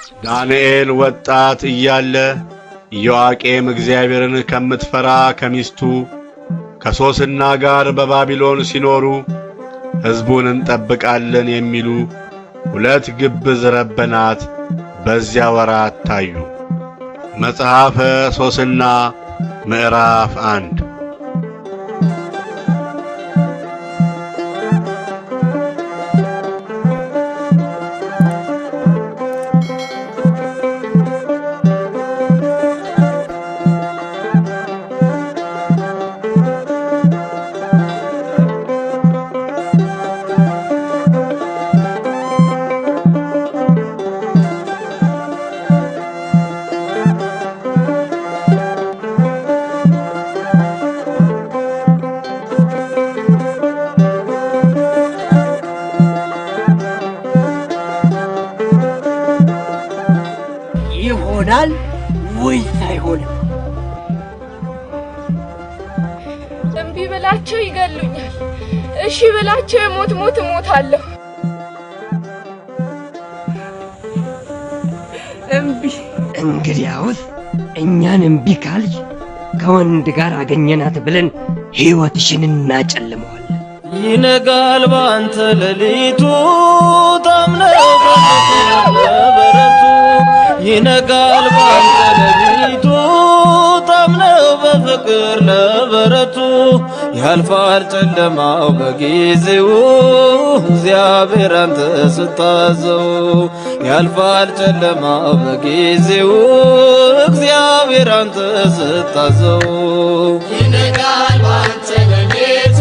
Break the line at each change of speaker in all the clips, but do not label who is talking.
ዳንኤል ወጣት እያለ ኢዮአቄም እግዚአብሔርን ከምትፈራ ከሚስቱ ከሶስና ጋር በባቢሎን ሲኖሩ ሕዝቡን እንጠብቃለን የሚሉ 2 ግብዝ ረበናት በዚያ ወራት ታዩ። መጽሐፈ ሶስና ምዕራፍ 1።
ይሆናል ወይስ አይሆንም?
እምቢ ብላቸው ይገሉኛል፣ እሺ ብላቸው የሞት ሞት እሞታለሁ።
እምቢ። እንግዲያውስ እኛን እምቢ ካልሽ ከወንድ ጋር አገኘናት ብለን ሕይወትሽን እናጨልመዋለን።
ይነጋል ባንተ ሌሊቱ ታምነው በበረቱ ይነጋል ባንተ ሌሊቱ ታምነው በፍቅር ለበረቱ ያልፋል ጨለማው በጊዜው እግዚአብሔር አንተ ስታዘው ያልፋል ጨለማው በጊዜው እግዚአብሔር አንተ ስታዘው
ይነጋል ባንተ ሌሊቱ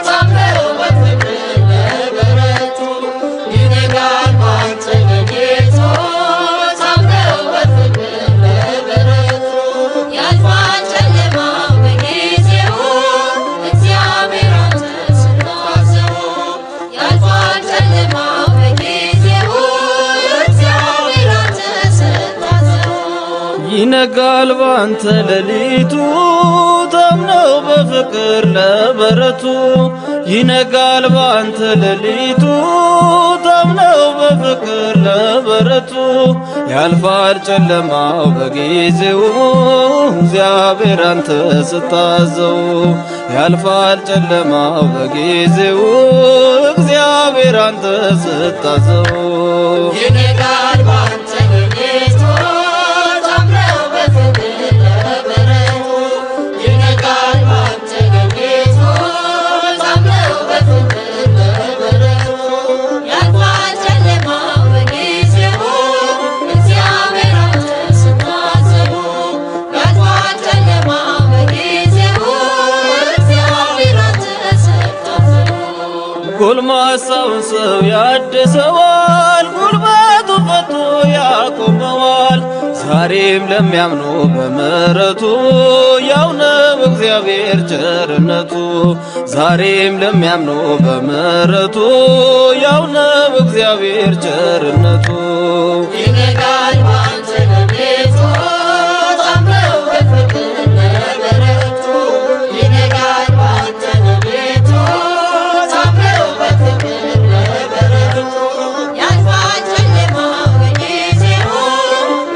ታምነው በፍቅር ለበረቱ ይነጋል ባንተ ሌሊቱ ታምነው በፍቅር ለበረቱ ያልፋል ጨለማው በጊዜው እግዚአብሔር አንተ ስታዘው ያልፋል ጨለማው በጊዜው እግዚአብሔር አንተ ስታዘው
ይነጋል ባንተ ሌሊቱ ታምነው በፍቅር ለበረቱ ይነጋል ባንተ ሌሊቱ ታምነው በፍቅር ለበረቱ ያልፋል ጨለማው በጊዜው እግዚአብሔር አንተ ስታዘው ያልፋል ጨለማው በጊዜው እግዚአብሔር አንተ ስታዘው
ይነጋል ባንተ ሌሊቱ ታምነው በፍቅር ለበረቱ ይነጋል ባንተ ሌሊቱ ታምነው በፍቅር ለበረቱ ያልፋል ጨለማው በጊዜው እግዚአብሔር አንተ ስታዘው ያልፋል ጨለማው በጊዜው እግዚአብሔር አንተ ስታዘው
ጎልማሳውን ሰው ያድሰዋል ጉልበቱ ፈቶ ያቆመዋል ዛሬም ለሚያምኑ በምሕረቱ ያው ነው እግዚአብሔር ቸርነቱ ዛሬም ለሚያምኑ በምሕረቱ ያው ነው እግዚአብሔር ቸርነቱ
ይነጋል ባንተ ሌሊቱ ታምነው በፍቅር ለበረቱ ይነጋል ባንተ ሌሊቱ ታምነው በፍቅር ለበረቱ ያልፋል ጨለማው በጊዜው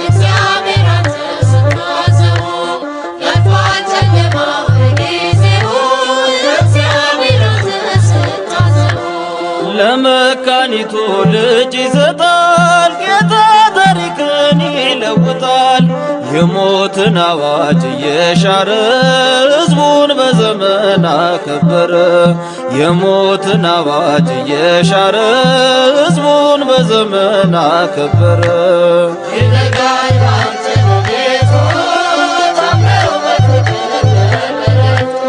እግዚአብሔር አንተ ስታዘው ያልፋል ጨለማው በጊዜው እግዚአብሔር አንተ ስታዘው
ለመካኒቱ ልጅ ይሰጣል ጌታ ታሪክን ይለውጣል የሞትን አዋጅ እየሻረ ሕዝቡን በዘመን አከበረ የሞትን አዋጅ እየሻረ ሕዝቡን በዘመን አከበረ
ይነጋል ባንተ ሌሊቱ ታምነው በፍቅር ለበረቱ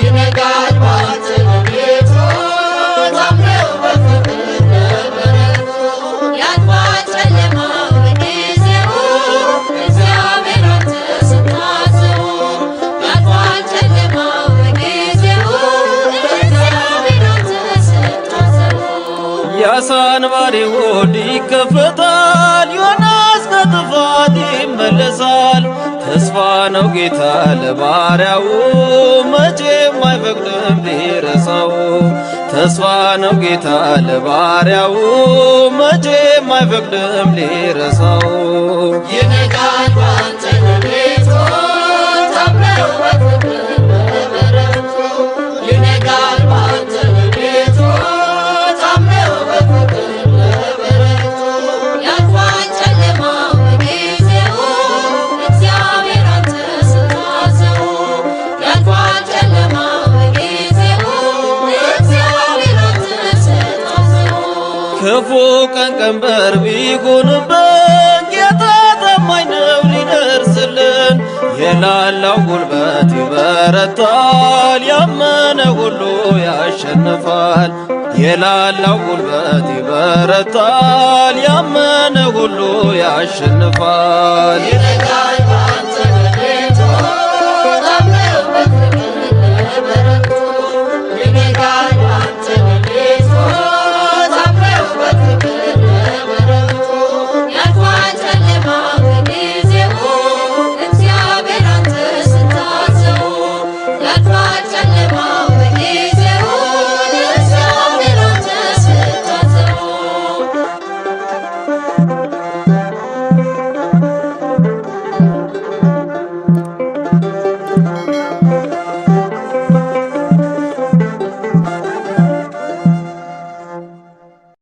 ይነጋል ባንተ ሌሊቱ ታምነው በፍቅር ለበረቱ ያልፋል ጨለማው በጊዜው እግዚአብሔር አንተ ስታዘው ያልፋል ጨለማው በጊዜው እግዚአብሔር አንተ ስታዘው
ያሳንባሪ ሆድ ይከፈታል ዮናስ ከጥፋት ይመለሳል ተስፋን ነው ጌታ ለባሪያው መቼም አይፈቅድም ሊረሳው። ተስፋ ነው ጌታ ለባሪያው መቼም አይፈቅድም ሊረሳው።
ይነጋል ባንተ በቤቱ ታምነው በፍቅር በበረቱ ይነጋል ባንተ በቤቱ ታምነው በፍቅር በበረቱ ያልፋል ጨለማው በጊዜው እግዚአብሔር አንተ ስታዘው ያልፋል ጨለማው በጊዜው እግዚአብሔር አንተ ስታዘው
ክፉ ቀን ቀንበር ቢሆንብን ጌታ ታማኝ ነው ሊደርስልን። የላላው ጉልበት ይበረታል ያመነ ሁሉ ያሸንፋል። የላላው ጉልበት ይበረታል ያመነ ሁሉ ያሸንፋል።
ይነጋል